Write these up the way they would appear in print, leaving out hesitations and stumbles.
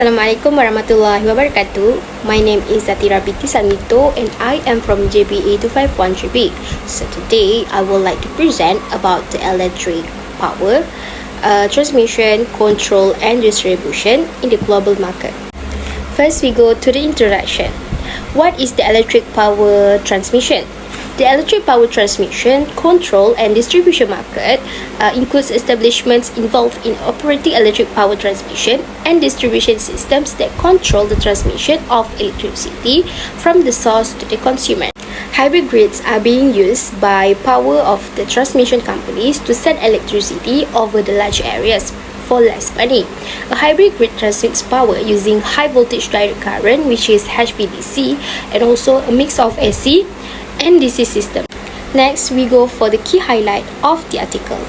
Assalamualaikum warahmatullahi wabarakatuh. My name is ATHIRAH BINTI and I am from JB82513B. So today I would like to present about the electric power, transmission, control and distribution in the global market. First we go to the introduction. What is the electric power transmission? The electric power transmission, control and distribution market includes establishments involved in operating electric power transmission and distribution systems that control the transmission of electricity from the source to the consumer. Hybrid grids are being used by power of the transmission companies to send electricity over the large areas for less money. A hybrid grid transmits power using high voltage direct current, which is HVDC, and also a mix of AC and DC system. Next, we go for the key highlight of the article.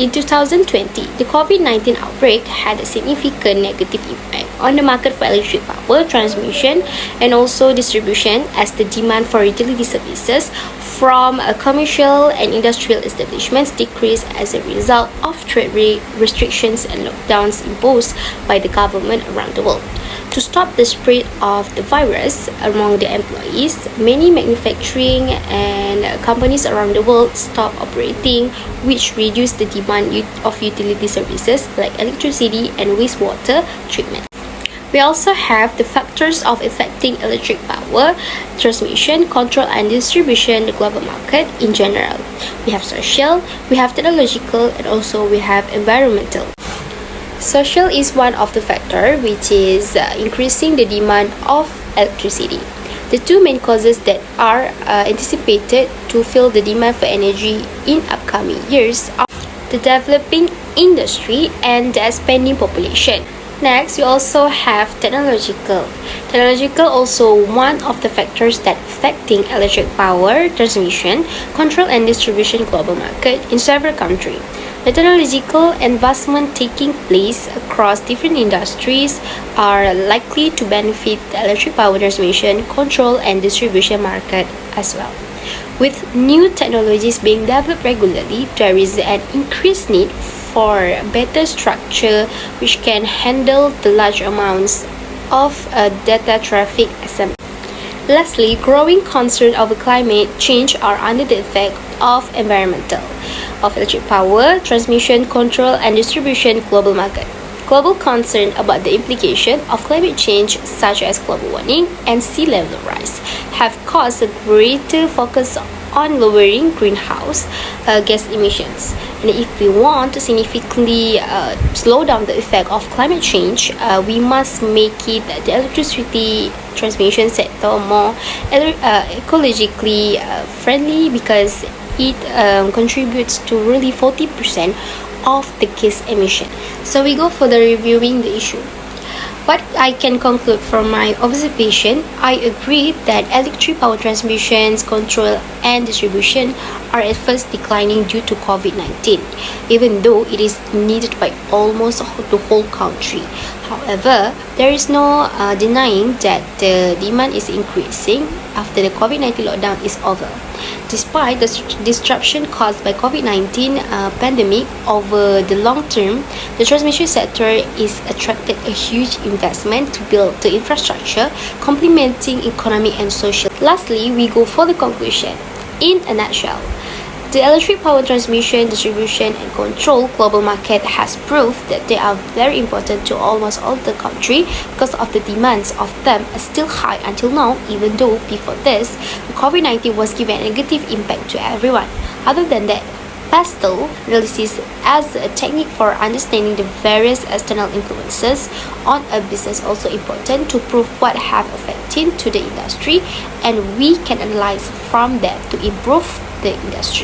In 2020, the COVID-19 outbreak had a significant negative impact on the market for electric power transmission and also distribution, as the demand for utility services from commercial and industrial establishments decreased as a result of trade restrictions and lockdowns imposed by the government around the world. To stop the spread of the virus among the employees, many manufacturing and companies around the world stopped operating, which reduced the demand of utility services like electricity and wastewater treatment. We also have the factors of affecting electric power transmission, control and distribution in the global market in general. We have social, we have technological, and also we have environmental. Social is one of the factors which is increasing the demand of electricity. The two main causes that are anticipated to fill the demand for energy in upcoming years are the developing industry and the expanding population. Next, we also have technological. Technological also one of the factors that affecting electric power transmission, control and distribution global market in several countries. The technological advancement taking place across different industries are likely to benefit the electric power transmission, control and distribution market as well. With new technologies being developed regularly, there is an increased need for better structure which can handle the large amounts of data traffic assembly. Lastly, growing concern over climate change are under the effect of environmental, of electric power, transmission, control and distribution global market. Global concern about the implication of climate change, such as global warming and sea level rise, have caused a greater focus on lowering greenhouse gas emissions. And if we want to significantly slow down the effect of climate change, we must make it the electricity transmission sector more ecologically friendly, because it contributes to really 40% of the gas emission. So we go for the reviewing the issue. What I can conclude from my observation, I agree that electric power transmissions, control and distribution are at first declining due to COVID-19, even though it is needed by almost the whole country. However, there is no denying that the demand is increasing after the COVID-19 lockdown is over. Despite the disruption caused by COVID-19 pandemic, over the long term, the transmission sector is attracted a huge investment to build the infrastructure, complementing economic and social. Lastly, we go for the conclusion. In a nutshell, the electric power transmission, distribution and control global market has proved that they are very important to almost all the country because of the demands of them are still high until now, even though before this, the COVID-19 was given a negative impact to everyone. Other than that, pastel analysis as a technique for understanding the various external influences on a business also important to prove what have affected to the industry, and we can analyze from that to improve the industry.